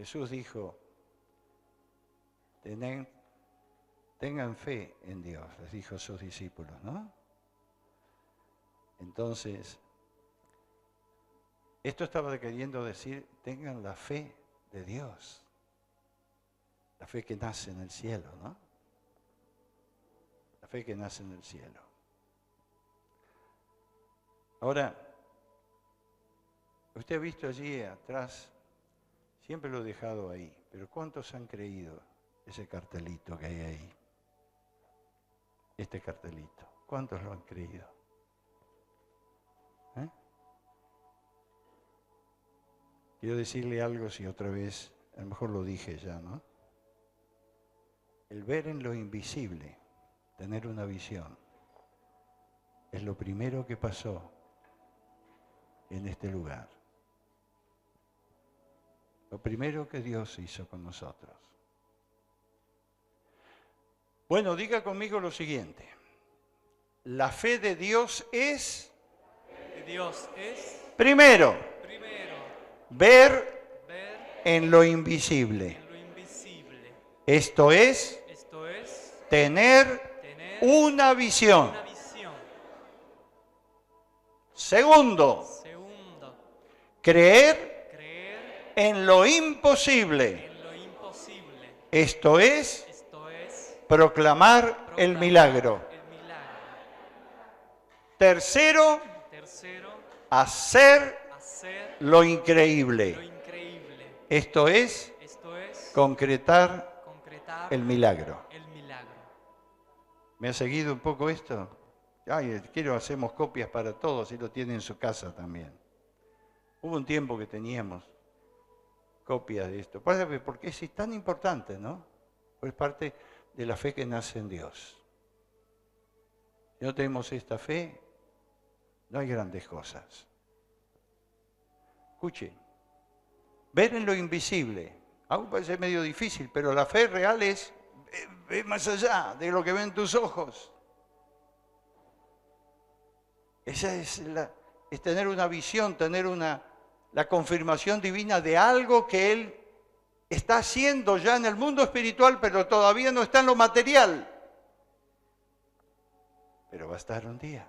Jesús dijo, tengan fe en Dios, les dijo a sus discípulos, ¿no? Entonces, esto estaba queriendo decir, tengan la fe de Dios, la fe que nace en el cielo, ¿no? La fe que nace en el cielo. Ahora, usted ha visto allí atrás, siempre lo he dejado ahí, pero ¿cuántos han creído ese cartelito que hay ahí? Este cartelito, ¿cuántos lo han creído? Quiero decirle algo, si otra vez, a lo mejor lo dije ya, ¿no? El ver en lo invisible, tener una visión, es lo primero que pasó en este lugar. Lo primero que Dios hizo con nosotros. Bueno, diga conmigo lo siguiente. La fe de Dios es... Primero, ver en lo invisible. Esto es tener una visión. Segundo, creer en lo imposible. Esto es proclamar el milagro. Tercero, hacer lo increíble. Esto es concretar el milagro. ¿Me ha seguido un poco esto? Ay, hacemos copias para todos y lo tienen en su casa también. Hubo un tiempo que teníamos copias de esto. Porque es tan importante, ¿no? Es parte de la fe que nace en Dios. Si no tenemos esta fe, no hay grandes cosas. Escuchen, ver en lo invisible, aún parece medio difícil, pero la fe real es ver más allá de lo que ven tus ojos. Esa es tener una visión, tener la confirmación divina de algo que Él está haciendo ya en el mundo espiritual, pero todavía no está en lo material. Pero va a estar un día.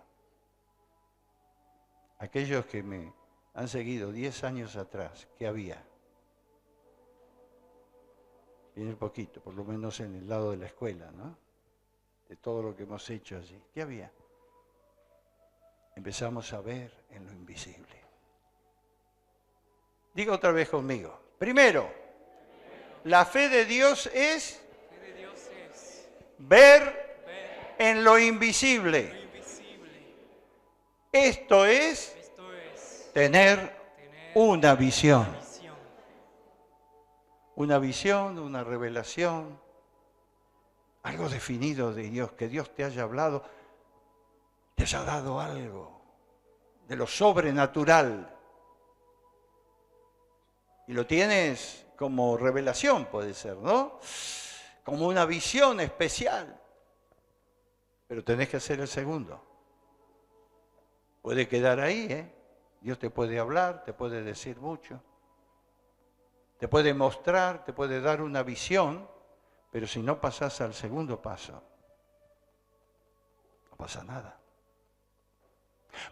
Aquellos que me han seguido 10 años atrás, ¿qué había? Viene poquito, por lo menos en el lado de la escuela, ¿no? De todo lo que hemos hecho allí. ¿Qué había? Empezamos a ver en lo invisible. Diga otra vez conmigo. Primero, la fe de Dios es ver en lo invisible. Esto es tener una visión. Una visión, una revelación, algo definido de Dios, que Dios te haya hablado, te haya dado algo de lo sobrenatural. Y lo tienes como revelación, puede ser, ¿no? Como una visión especial. Pero tenés que hacer el segundo. Puede quedar ahí, ¿eh? Dios te puede hablar, te puede decir mucho. Te puede mostrar, te puede dar una visión, pero si no pasas al segundo paso, no pasa nada.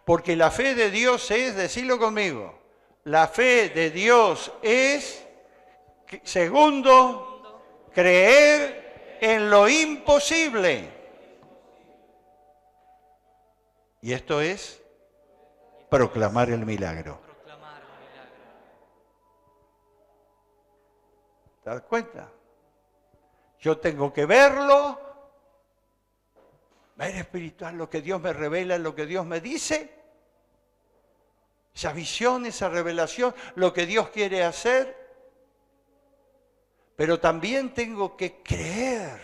Porque la fe de Dios es, decilo conmigo, la fe de Dios es, segundo, creer en lo imposible. Y esto es proclamar el milagro. ¿Te das cuenta? Yo tengo que verlo, ver espiritual, lo que Dios me revela, lo que Dios me dice, esa visión, esa revelación, lo que Dios quiere hacer, pero también tengo que creer,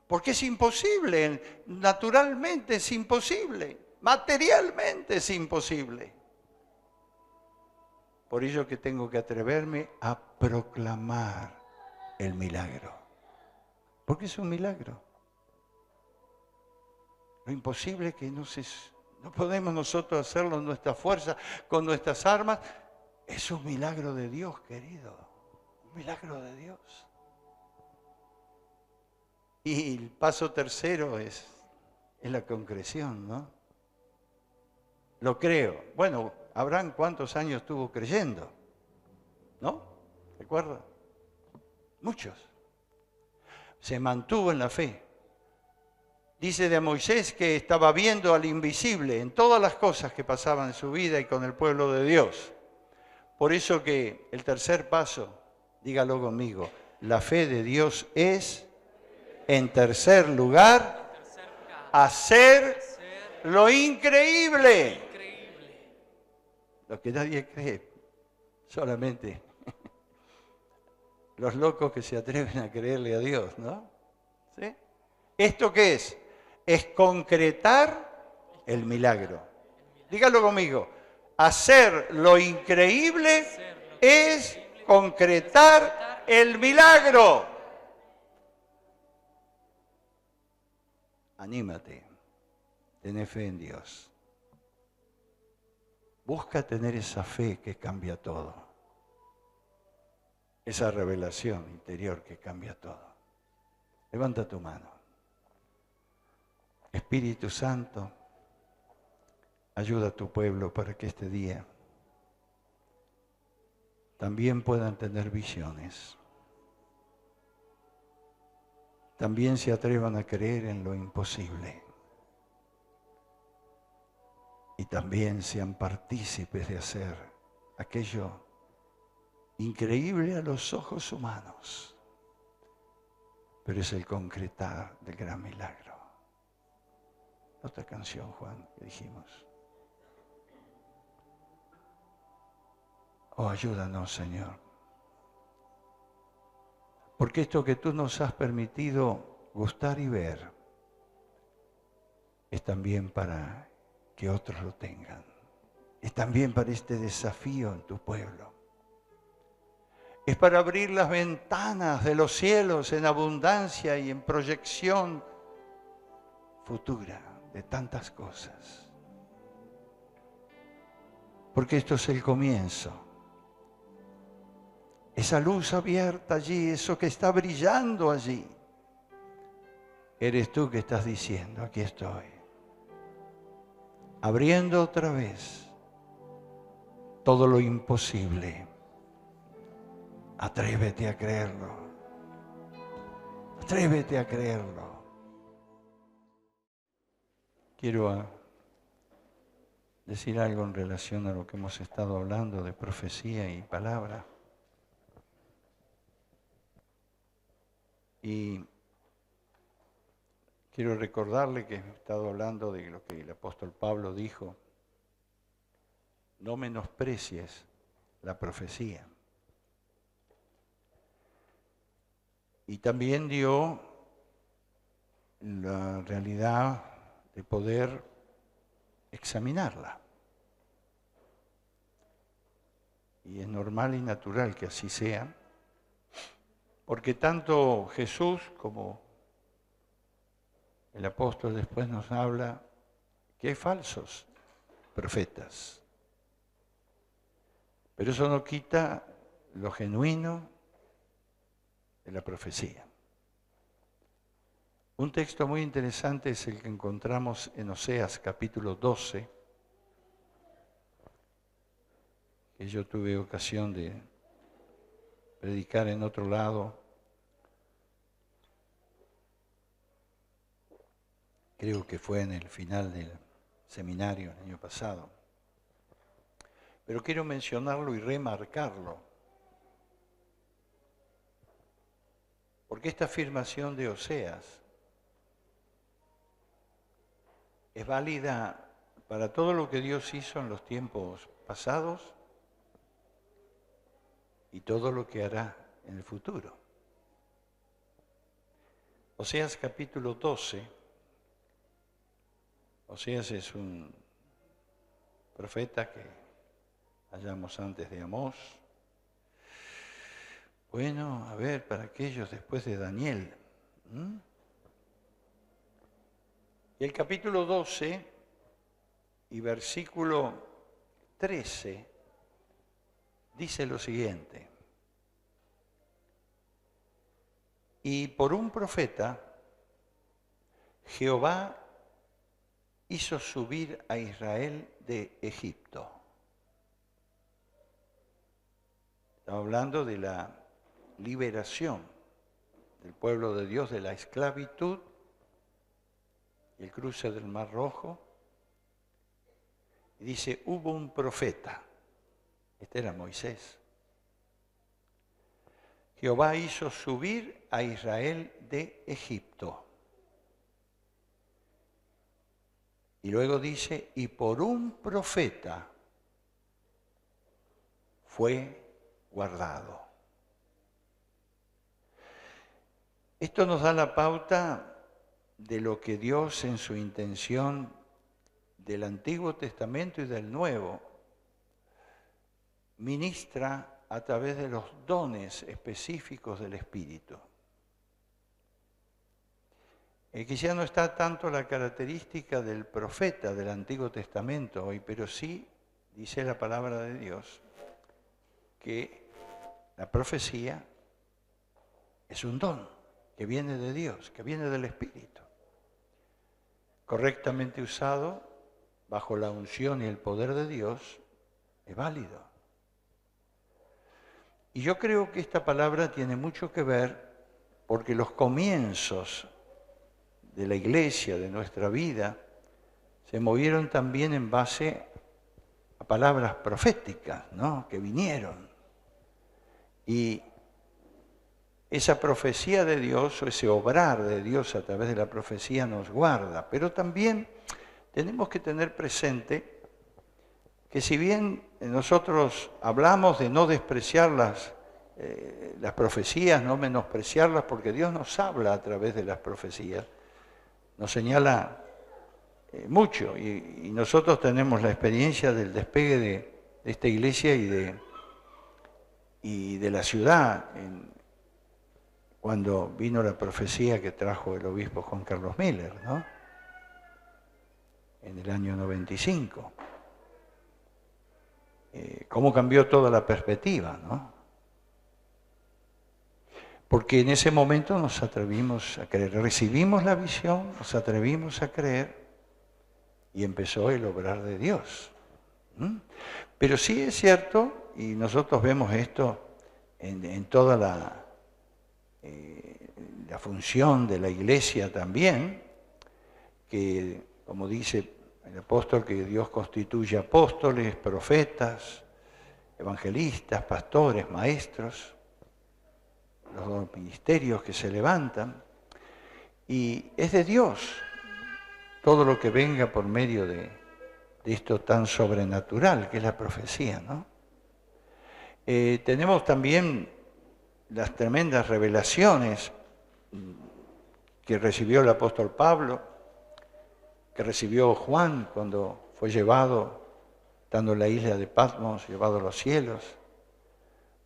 porque es imposible, naturalmente es imposible, materialmente es imposible. Por ello que tengo que atreverme a proclamar el milagro. Porque es un milagro. Lo imposible que no podemos nosotros hacerlo en nuestra fuerza, con nuestras armas, es un milagro de Dios, querido. Un milagro de Dios. Y el paso tercero es la concreción, ¿no? Lo creo. Bueno, Abraham, ¿cuántos años estuvo creyendo? ¿No? ¿Recuerda? Muchos. Se mantuvo en la fe. Dice de Moisés que estaba viendo al invisible en todas las cosas que pasaban en su vida y con el pueblo de Dios. Por eso que el tercer paso, dígalo conmigo, la fe de Dios es, en tercer lugar, hacer lo increíble. Lo que nadie cree, solamente los locos que se atreven a creerle a Dios, ¿no? ¿Sí? ¿Esto qué es? Es concretar el milagro. Dígalo conmigo. Hacer lo increíble es concretar el milagro. Anímate. Ten fe en Dios. Busca tener esa fe que cambia todo. Esa revelación interior que cambia todo. Levanta tu mano. Espíritu Santo, ayuda a tu pueblo para que este día también puedan tener visiones. También se atrevan a creer en lo imposible. Y también sean partícipes de hacer aquello increíble a los ojos humanos. Pero es el concretar del gran milagro. Otra canción, Juan, que dijimos. Oh, ayúdanos, Señor. Porque esto que tú nos has permitido gustar y ver es también para que otros lo tengan. Es también para este desafío en tu pueblo. Es para abrir las ventanas de los cielos en abundancia y en proyección futura de tantas cosas. Porque esto es el comienzo. Esa luz abierta allí, eso que está brillando allí, eres tú que estás diciendo, aquí estoy. Abriendo otra vez todo lo imposible. Atrévete a creerlo. Atrévete a creerlo. Quiero decir algo en relación a lo que hemos estado hablando de profecía y palabra. Y quiero recordarle que he estado hablando de lo que el apóstol Pablo dijo. No menosprecies la profecía. Y también dio la realidad de poder examinarla. Y es normal y natural que así sea, porque tanto Jesús como el apóstol después nos habla que hay falsos profetas. Pero eso no quita lo genuino de la profecía. Un texto muy interesante es el que encontramos en Oseas capítulo 12, que yo tuve ocasión de predicar en otro lado. Creo que fue en el final del seminario el año pasado. Pero quiero mencionarlo y remarcarlo. Porque esta afirmación de Oseas es válida para todo lo que Dios hizo en los tiempos pasados y todo lo que hará en el futuro. Oseas capítulo 12. Oseas es un profeta que hallamos antes de Amós. Bueno, a ver, para aquellos después de Daniel. Y el capítulo 12 y versículo 13 dice lo siguiente. Y por un profeta, Jehová hizo subir a Israel de Egipto. Estamos hablando de la liberación del pueblo de Dios de la esclavitud, el cruce del Mar Rojo. Y dice, hubo un profeta, este era Moisés. Jehová hizo subir a Israel de Egipto. Y luego dice, y por un profeta fue guardado. Esto nos da la pauta de lo que Dios en su intención del Antiguo Testamento y del Nuevo ministra a través de los dones específicos del Espíritu. Que ya no está tanto la característica del profeta del Antiguo Testamento hoy, pero sí dice la palabra de Dios que la profecía es un don que viene de Dios, que viene del Espíritu. Correctamente usado, bajo la unción y el poder de Dios, es válido. Y yo creo que esta palabra tiene mucho que ver porque los comienzos de la iglesia, de nuestra vida, se movieron también en base a palabras proféticas, ¿no?, que vinieron. Y esa profecía de Dios o ese obrar de Dios a través de la profecía nos guarda. Pero también tenemos que tener presente que si bien nosotros hablamos de no despreciar las profecías, no menospreciarlas, porque Dios nos habla a través de las profecías, nos señala mucho, y nosotros tenemos la experiencia del despegue de esta iglesia y de la ciudad, cuando vino la profecía que trajo el obispo Juan Carlos Miller, ¿no?, en el año 95. Cómo cambió toda la perspectiva, ¿no? Porque en ese momento nos atrevimos a creer, recibimos la visión, nos atrevimos a creer y empezó el obrar de Dios. Pero sí es cierto, y nosotros vemos esto en toda la función de la iglesia también, que como dice el apóstol, que Dios constituye apóstoles, profetas, evangelistas, pastores, maestros, los dos ministerios que se levantan, y es de Dios todo lo que venga por medio de esto tan sobrenatural que es la profecía, ¿no? Tenemos también las tremendas revelaciones que recibió el apóstol Pablo, que recibió Juan cuando fue llevado, estando en la isla de Patmos, llevado a los cielos.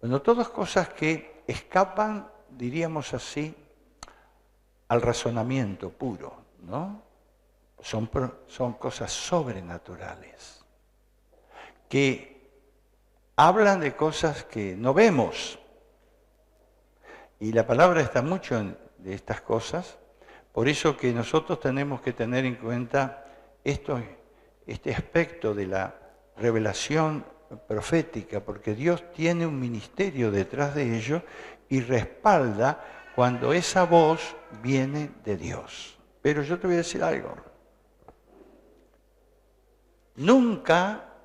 Bueno, todas cosas que escapan, diríamos así, al razonamiento puro, ¿no? Son cosas sobrenaturales, que hablan de cosas que no vemos. Y la palabra está mucho de estas cosas, por eso que nosotros tenemos que tener en cuenta este aspecto de la revelación profética, porque Dios tiene un ministerio detrás de ello y respalda cuando esa voz viene de Dios. Pero yo te voy a decir algo. Nunca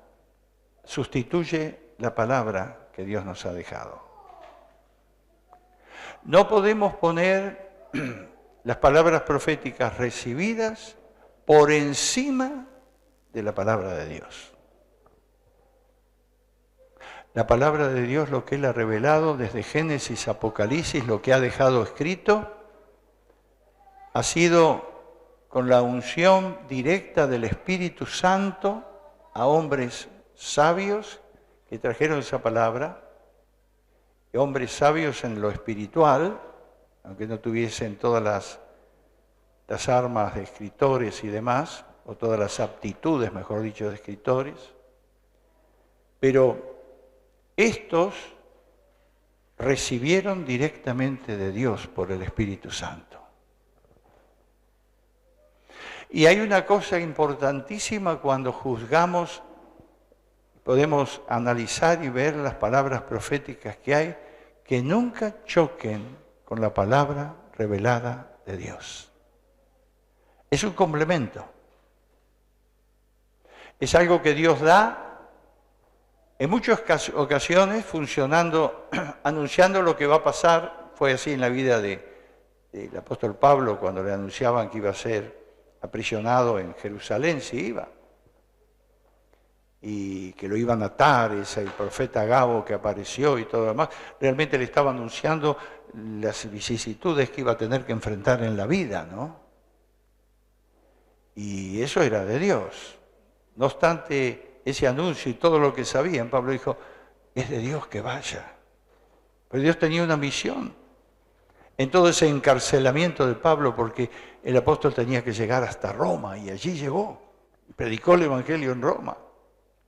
sustituye la palabra que Dios nos ha dejado. No podemos poner las palabras proféticas recibidas por encima de la palabra de Dios. La palabra de Dios, lo que Él ha revelado desde Génesis a Apocalipsis, lo que ha dejado escrito, ha sido con la unción directa del Espíritu Santo a hombres sabios que trajeron esa palabra, y hombres sabios en lo espiritual, aunque no tuviesen todas las armas de escritores y demás, o todas las aptitudes, mejor dicho, de escritores, pero estos recibieron directamente de Dios por el Espíritu Santo. Y hay una cosa importantísima cuando juzgamos, podemos analizar y ver las palabras proféticas que hay, que nunca choquen con la palabra revelada de Dios. Es un complemento. Es algo que Dios da en muchas ocasiones funcionando, anunciando lo que va a pasar. Fue así en la vida del apóstol Pablo cuando le anunciaban que iba a ser aprisionado en Jerusalén, sí iba. Y que lo iban a atar, es el profeta Agabo que apareció y todo lo demás. Realmente le estaba anunciando las vicisitudes que iba a tener que enfrentar en la vida, ¿no? Y eso era de Dios. No obstante ese anuncio y todo lo que sabían, Pablo dijo, es de Dios que vaya. Pero Dios tenía una misión en todo ese encarcelamiento de Pablo, porque el apóstol tenía que llegar hasta Roma, y allí llegó. Predicó el Evangelio en Roma,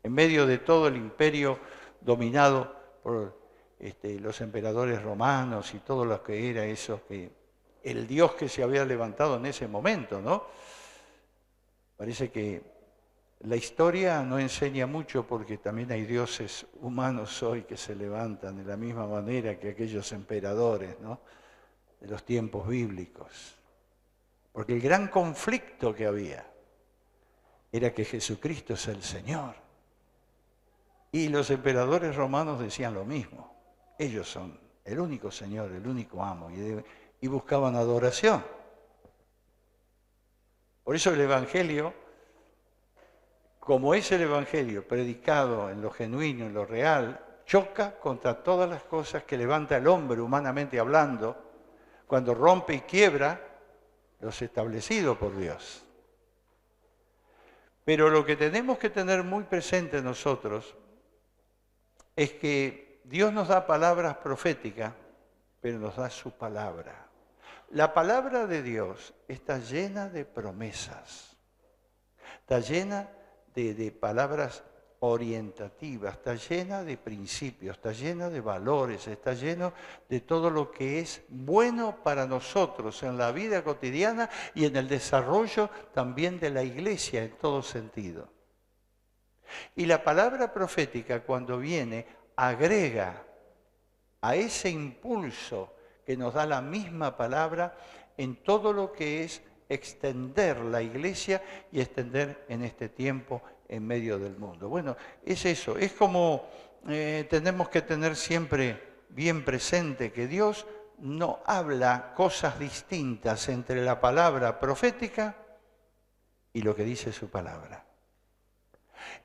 en medio de todo el imperio dominado por los emperadores romanos y todo lo que era eso, el Dios que se había levantado en ese momento, ¿no? Parece que la historia no enseña mucho, porque también hay dioses humanos hoy que se levantan de la misma manera que aquellos emperadores, ¿no?, de los tiempos bíblicos. Porque el gran conflicto que había era que Jesucristo es el Señor. Y los emperadores romanos decían lo mismo. Ellos son el único Señor, el único amo, y buscaban adoración. Por eso el Evangelio, como es el Evangelio predicado en lo genuino, en lo real, choca contra todas las cosas que levanta el hombre humanamente hablando, cuando rompe y quiebra los establecidos por Dios. Pero lo que tenemos que tener muy presente nosotros es que Dios nos da palabras proféticas, pero nos da su palabra. La palabra de Dios está llena de promesas, está llena de palabras orientativas, está llena de principios, está llena de valores, está lleno de todo lo que es bueno para nosotros en la vida cotidiana y en el desarrollo también de la iglesia en todo sentido. Y la palabra profética, cuando viene, agrega a ese impulso que nos da la misma palabra en todo lo que es extender la iglesia y extender en este tiempo en medio del mundo. Bueno, es eso, es como tenemos que tener siempre bien presente que Dios no habla cosas distintas entre la palabra profética y lo que dice su palabra.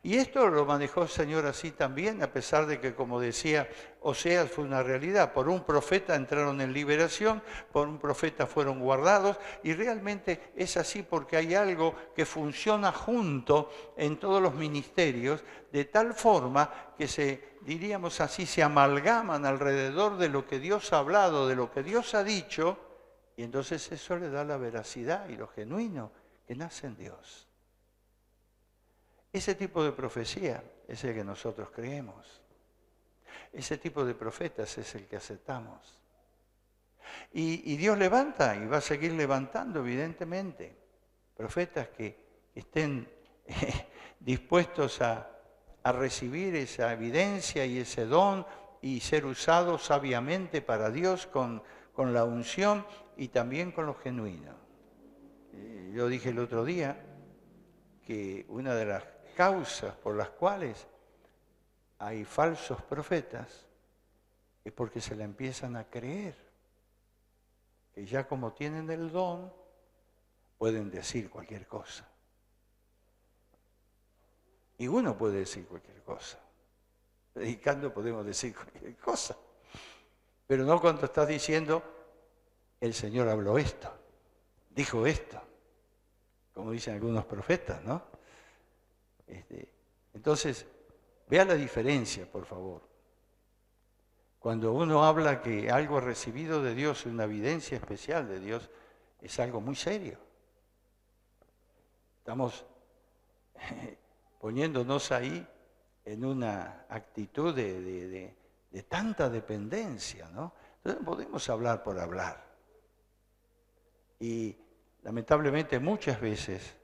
Y esto lo manejó el Señor así también, a pesar de que, como decía Oseas, fue una realidad. Por un profeta entraron en liberación, por un profeta fueron guardados, y realmente es así porque hay algo que funciona junto en todos los ministerios, de tal forma que diríamos así, se amalgaman alrededor de lo que Dios ha hablado, de lo que Dios ha dicho, y entonces eso le da la veracidad y lo genuino que nace en Dios. Ese tipo de profecía es el que nosotros creemos. Ese tipo de profetas es el que aceptamos. Y Dios levanta y va a seguir levantando, evidentemente, profetas que estén dispuestos a recibir esa evidencia y ese don y ser usados sabiamente para Dios con la unción y también con lo genuino. Yo dije el otro día que una de las causas por las cuales hay falsos profetas es porque se la empiezan a creer, que ya como tienen el don pueden decir cualquier cosa. Y uno puede decir cualquier cosa. Predicando podemos decir cualquier cosa, pero no cuando estás diciendo el Señor habló esto, dijo esto, como dicen algunos profetas, ¿no? Entonces, vea la diferencia, por favor. Cuando uno habla que algo recibido de Dios, una evidencia especial de Dios, es algo muy serio. Estamos poniéndonos ahí en una actitud de de tanta dependencia, ¿no? Entonces no podemos hablar por hablar. Y lamentablemente muchas veces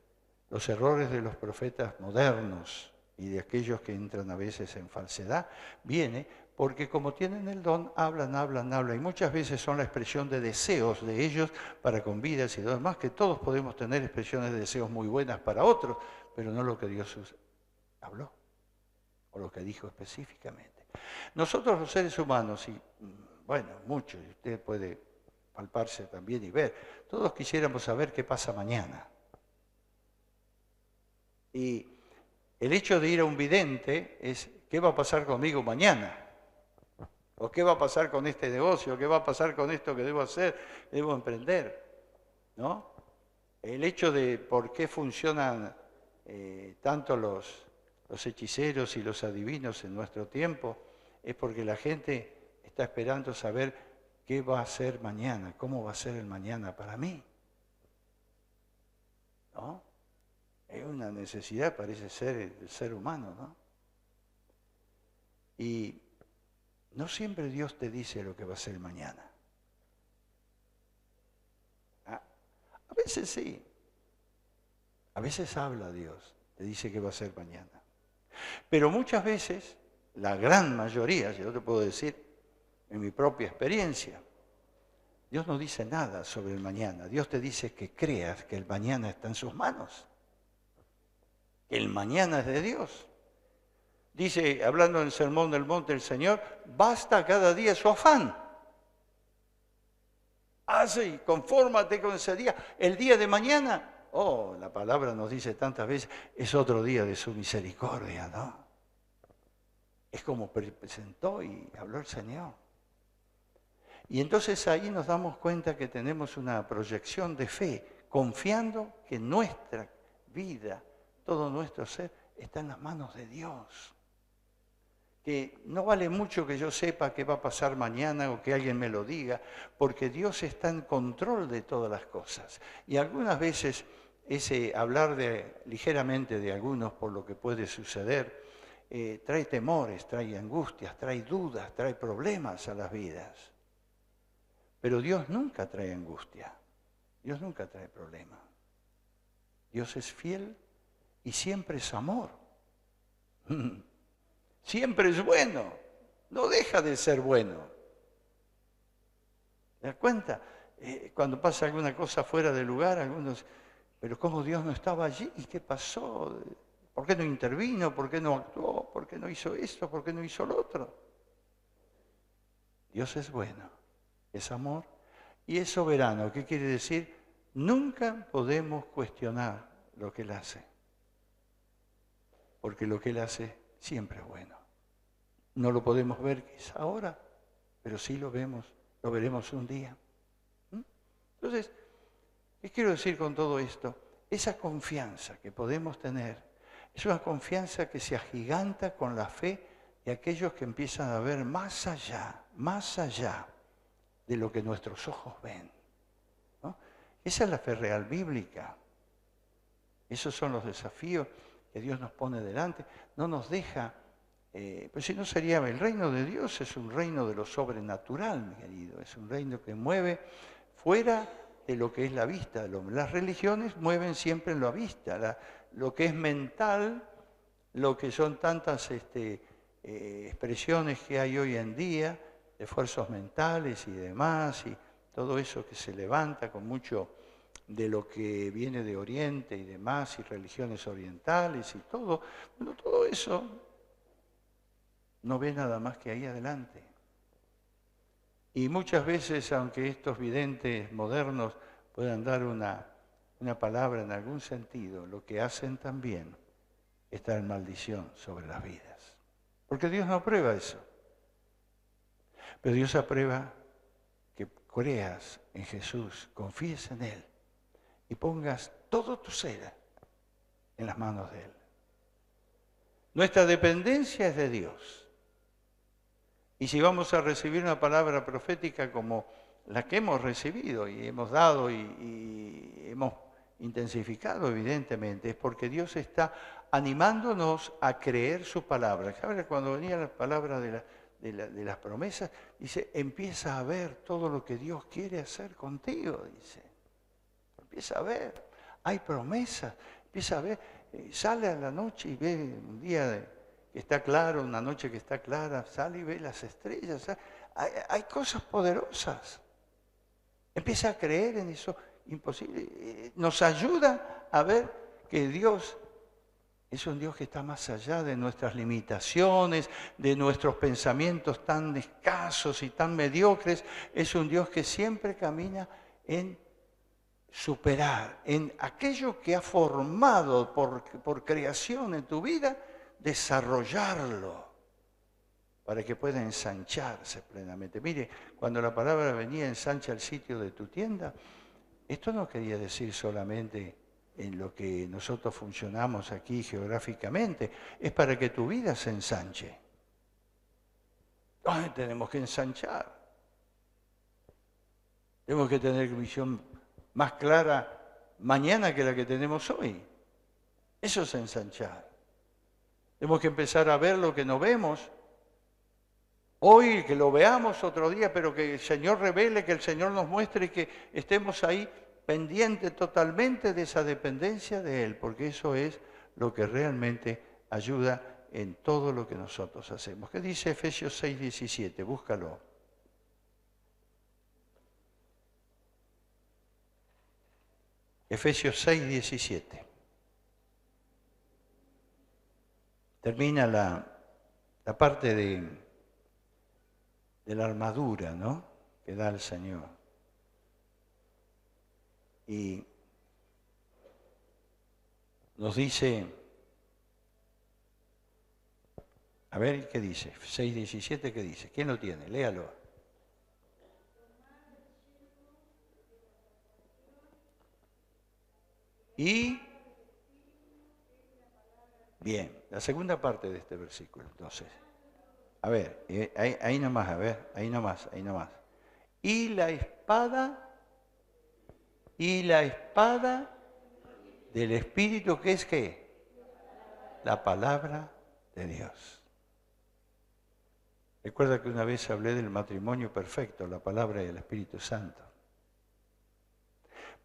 los errores de los profetas modernos y de aquellos que entran a veces en falsedad, viene porque como tienen el don, hablan, y muchas veces son la expresión de deseos de ellos para con vidas y demás, que todos podemos tener expresiones de deseos muy buenas para otros, pero no lo que Dios habló, o lo que dijo específicamente. Nosotros los seres humanos, y bueno, muchos, y usted puede palparse también y ver, todos quisiéramos saber qué pasa mañana. Y el hecho de ir a un vidente es, ¿qué va a pasar conmigo mañana? ¿O qué va a pasar con este negocio? ¿Qué va a pasar con esto que debo hacer, que debo emprender? ¿No? El hecho de por qué funcionan tanto los hechiceros y los adivinos en nuestro tiempo es porque la gente está esperando saber qué va a ser mañana, cómo va a ser el mañana para mí. ¿No? Es una necesidad, parece ser, del ser humano, ¿no? Y no siempre Dios te dice lo que va a ser mañana. A veces sí. A veces habla Dios, te dice que va a ser mañana. Pero muchas veces, la gran mayoría, yo te puedo decir, en mi propia experiencia, Dios no dice nada sobre el mañana. Dios te dice que creas que el mañana está en sus manos. Que el mañana es de Dios. Dice, hablando en el Sermón del Monte el Señor, basta cada día su afán. Así, confórmate con ese día. El día de mañana, oh, la palabra nos dice tantas veces, es otro día de su misericordia, ¿no? Es como presentó y habló el Señor. Y entonces ahí nos damos cuenta que tenemos una proyección de fe, confiando que nuestra vida, todo nuestro ser, está en las manos de Dios. Que no vale mucho que yo sepa qué va a pasar mañana o que alguien me lo diga, porque Dios está en control de todas las cosas. Y algunas veces ese hablar ligeramente de algunos por lo que puede suceder, trae temores, trae angustias, trae dudas, trae problemas a las vidas. Pero Dios nunca trae angustia, Dios nunca trae problema. Dios es fiel y siempre es amor. Siempre es bueno, no deja de ser bueno. ¿Te das cuenta? Cuando pasa alguna cosa fuera de lugar, algunos, pero ¿cómo Dios no estaba allí? ¿Qué pasó? ¿Por qué no intervino? ¿Por qué no actuó? ¿Por qué no hizo esto? ¿Por qué no hizo lo otro? Dios es bueno, es amor y es soberano. ¿Qué quiere decir? Nunca podemos cuestionar lo que Él hace, porque lo que Él hace siempre es bueno. No lo podemos ver quizá ahora, pero sí lo veremos un día. Entonces, ¿qué quiero decir con todo esto? Esa confianza que podemos tener es una confianza que se agiganta con la fe de aquellos que empiezan a ver más allá de lo que nuestros ojos ven, ¿no? Esa es la fe real bíblica. Esos son los desafíos que Dios nos pone delante. No nos deja, pues si no sería, el reino de Dios es un reino de lo sobrenatural, mi querido. Es un reino que mueve fuera de lo que es la vista del hombre. Las religiones mueven siempre en la vista. Lo que es mental, lo que son tantas expresiones que hay hoy en día, de esfuerzos mentales y demás, y todo eso que se levanta con mucho de lo que viene de Oriente y demás, y religiones orientales y todo. Bueno, todo eso no ve nada más que ahí adelante. Y muchas veces, aunque estos videntes modernos puedan dar una palabra en algún sentido, lo que hacen también es traer maldición sobre las vidas. Porque Dios no aprueba eso. Pero Dios aprueba que creas en Jesús, confíes en Él y pongas todo tu ser en las manos de Él. Nuestra dependencia es de Dios. Y si vamos a recibir una palabra profética como la que hemos recibido y hemos dado y hemos intensificado, evidentemente, es porque Dios está animándonos a creer su palabra. ¿Sabes? Cuando venía la palabra de las promesas, dice, empieza a ver todo lo que Dios quiere hacer contigo, dice. Empieza a ver, hay promesas, empieza a ver, sale a la noche y ve un día que está claro, una noche que está clara, sale y ve las estrellas, hay cosas poderosas. Empieza a creer en eso imposible, nos ayuda a ver que Dios es un Dios que está más allá de nuestras limitaciones, de nuestros pensamientos tan escasos y tan mediocres. Es un Dios que siempre camina en superar, en aquello que ha formado por creación en tu vida, desarrollarlo para que pueda ensancharse plenamente. Mire, cuando la palabra venía, ensancha el sitio de tu tienda, esto no quería decir solamente en lo que nosotros funcionamos aquí geográficamente, es para que tu vida se ensanche. Ay, tenemos que ensanchar. Tenemos que tener visión más clara mañana que la que tenemos hoy. Eso es ensanchar. Tenemos que empezar a ver lo que no vemos. Hoy que lo veamos otro día, pero que el Señor revele, que el Señor nos muestre y que estemos ahí pendientes totalmente de esa dependencia de Él, porque eso es lo que realmente ayuda en todo lo que nosotros hacemos. ¿Qué dice Efesios 6:17? Búscalo. Efesios 6:17. Termina la parte de la armadura, ¿no?, que da el Señor. Y nos dice, a ver, ¿qué dice? 6:17, ¿qué dice? ¿Quién lo tiene? Léalo. Y, bien, la segunda parte de este versículo, entonces. A ver, ahí nomás, a ver, ahí nomás. Y la espada del Espíritu, ¿qué es qué? La palabra de Dios. Recuerda que una vez hablé del matrimonio perfecto, la palabra del Espíritu Santo.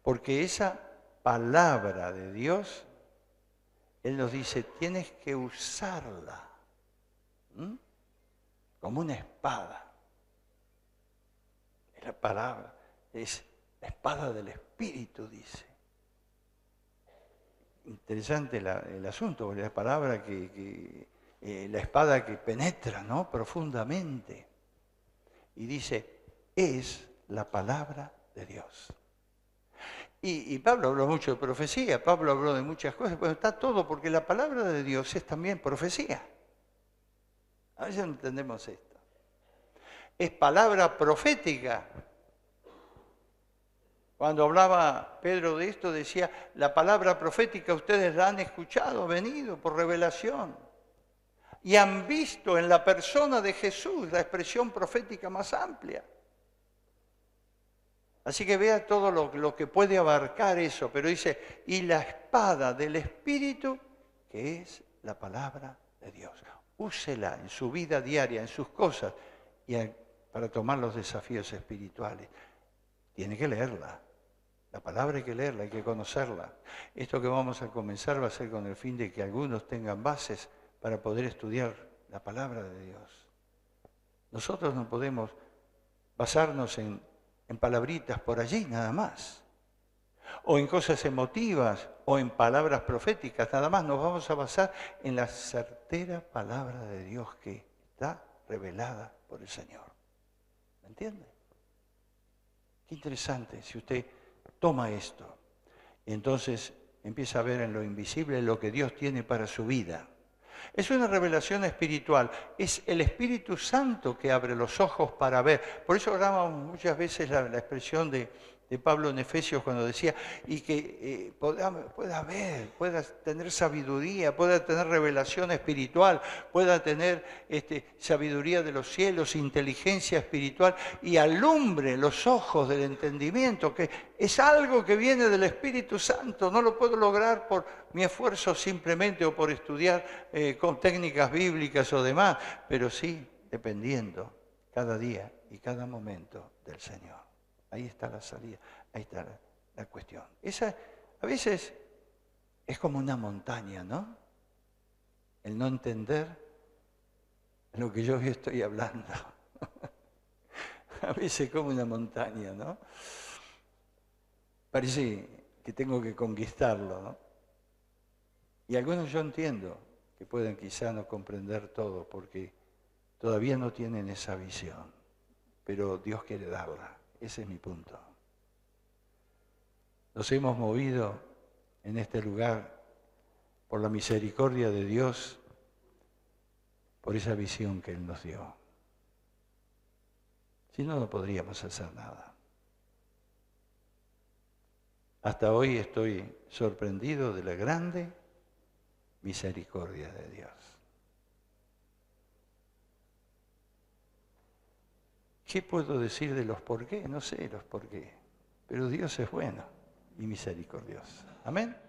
Porque esa palabra de Dios, Él nos dice, tienes que usarla como una espada. La palabra es la espada del Espíritu, dice. Interesante el asunto, la palabra la espada que penetra, ¿no?, profundamente. Y dice, es la palabra de Dios. Y Pablo habló mucho de profecía, Pablo habló de muchas cosas, pero está todo porque la palabra de Dios es también profecía. A veces no entendemos esto. Es palabra profética. Cuando hablaba Pedro de esto, decía, la palabra profética ustedes la han escuchado, venido por revelación. Y han visto en la persona de Jesús la expresión profética más amplia. Así que vea todo lo que puede abarcar eso, pero dice, y la espada del Espíritu, que es la palabra de Dios. Úsela en su vida diaria, en sus cosas, y para tomar los desafíos espirituales. Tiene que leerla. La palabra hay que leerla, hay que conocerla. Esto que vamos a comenzar va a ser con el fin de que algunos tengan bases para poder estudiar la palabra de Dios. Nosotros no podemos basarnos en palabritas por allí nada más, o en cosas emotivas, o en palabras proféticas nada más. Nos vamos a basar en la certera palabra de Dios que está revelada por el Señor. ¿Me entiende? Qué interesante si usted toma esto y entonces empieza a ver en lo invisible lo que Dios tiene para su vida. Es una revelación espiritual, es el Espíritu Santo que abre los ojos para ver. Por eso hablábamos muchas veces la expresión de Pablo en Efesios cuando decía, y que pueda ver, pueda tener sabiduría, pueda tener revelación espiritual, pueda tener sabiduría de los cielos, inteligencia espiritual, y alumbre los ojos del entendimiento, que es algo que viene del Espíritu Santo. No lo puedo lograr por mi esfuerzo simplemente o por estudiar con técnicas bíblicas o demás, pero sí dependiendo cada día y cada momento del Señor. Ahí está la salida, ahí está la cuestión. Esa a veces es como una montaña, ¿no? El no entender lo que yo hoy estoy hablando. A veces como una montaña, ¿no? Parece que tengo que conquistarlo, ¿no? Y algunos yo entiendo que pueden quizá no comprender todo porque todavía no tienen esa visión, pero Dios quiere darla. Ese es mi punto. Nos hemos movido en este lugar por la misericordia de Dios, por esa visión que Él nos dio. Si no, no podríamos hacer nada. Hasta hoy estoy sorprendido de la grande misericordia de Dios. ¿Qué puedo decir de los por qué? No sé los por qué, pero Dios es bueno y misericordioso. Amén.